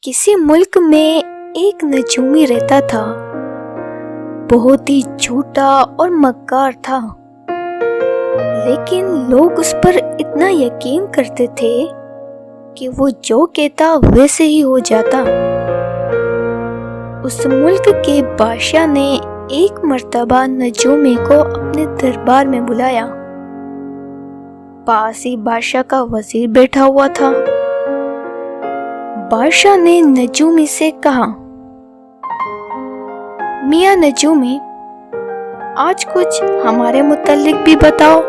کسی ملک میں ایک نجومی رہتا تھا، بہت ہی جھوٹا اور مکار تھا، لیکن لوگ اس پر اتنا یقین کرتے تھے کہ وہ جو کہتا ویسے ہی ہو جاتا۔ اس ملک کے بادشاہ نے ایک مرتبہ نجومی کو اپنے دربار میں بلایا۔ پاس ہی بادشاہ کا وزیر بیٹھا ہوا تھا۔ بادشاہ نے نجومی سے کہا، میاں نجومی، آج کچھ ہمارے متعلق بھی بتاؤ۔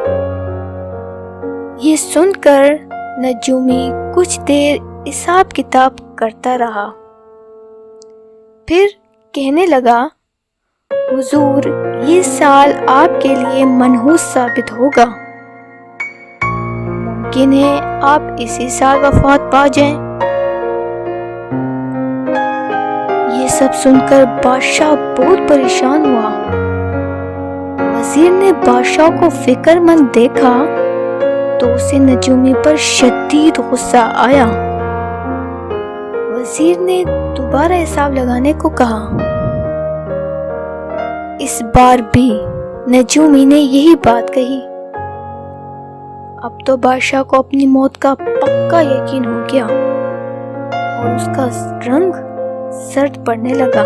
یہ سن کر نجومی کچھ دیر حساب کتاب کرتا رہا، پھر کہنے لگا، حضور، یہ سال آپ کے لیے منحوس ثابت ہوگا، ممکن ہے آپ اسی سال وفات پا جائیں۔ یہ سب سن کر بادشاہ بہت پریشان ہوا۔ وزیر نے بادشاہ کو فکر مند دیکھا تو اسے نجومی پر شدید غصہ آیا۔ وزیر نے دوبارہ حساب لگانے کو کہا۔ اس بار بھی نجومی نے یہی بات کہی۔ اب تو بادشاہ کو اپنی موت کا پکا یقین ہو گیا اور اس کا رنگ سرد پڑنے لگا۔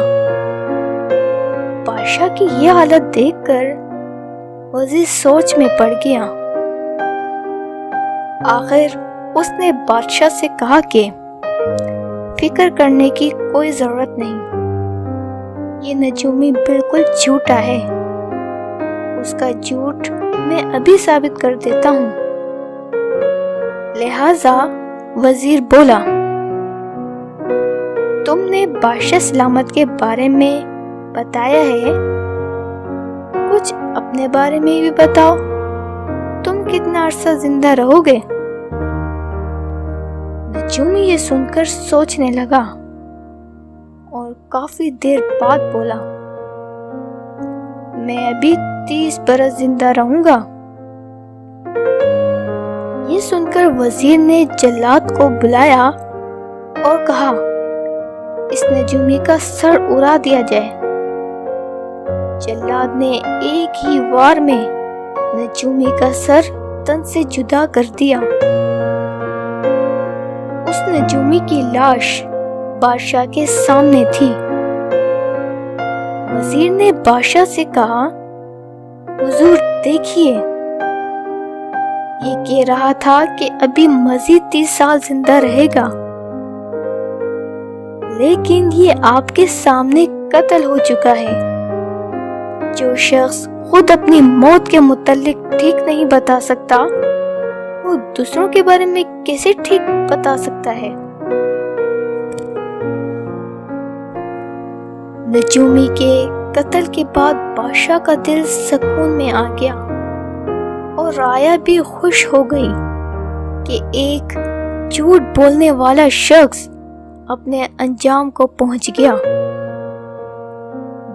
بادشاہ کی یہ حالت دیکھ کر وزیر سوچ میں پڑ گیا۔ آخر اس نے بادشاہ سے کہا کہ فکر کرنے کی کوئی ضرورت نہیں، یہ نجومی بالکل جھوٹا ہے، اس کا جھوٹ میں ابھی ثابت کر دیتا ہوں۔ لہذا وزیر بولا، تم نے بادشاہ سلامت کے بارے میں بتایا ہے، کچھ اپنے بارے میں بھی بتاؤ، تم کتنا عرصہ زندہ رہو گے؟ نجومی یہ سن کر سوچنے لگا اور کافی دیر بعد بولا، میں ابھی 30 برس زندہ رہوں گا۔ یہ سن کر وزیر نے جلاد کو بلایا اور کہا، اس نجومی کا سر اڑا دیا جائے۔ جلاد نے ایک ہی وار میں نجومی کا سر تن سے جدا کر دیا۔ اس نجومی کی لاش بادشاہ کے سامنے تھی۔ وزیر نے بادشاہ سے کہا، حضور دیکھیے، یہ کہہ رہا تھا کہ ابھی مزید 30 سال زندہ رہے گا، لیکن یہ آپ کے سامنے قتل ہو چکا ہے۔ جو شخص خود اپنی موت کے متعلق ٹھیک نہیں بتا سکتا، وہ دوسروں کے بارے میں کیسے ٹھیک بتا سکتا ہے؟ نجومی کے قتل کے بعد بادشاہ کا دل سکون میں آ گیا اور رعایا بھی خوش ہو گئی کہ ایک جھوٹ بولنے والا شخص اپنے انجام کو پہنچ گیا۔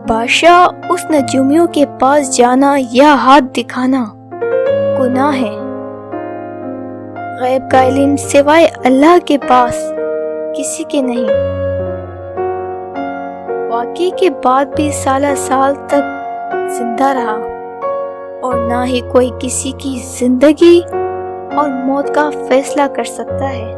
بادشاہ اس نجومیوں کے پاس جانا یا ہاتھ دکھانا گناہ ہے۔ غیب کا علم سوائے اللہ کے پاس کسی کے نہیں۔ واقعے کے بعد بھی سالہ سال تک زندہ رہا اور نہ ہی کوئی کسی کی زندگی اور موت کا فیصلہ کر سکتا ہے۔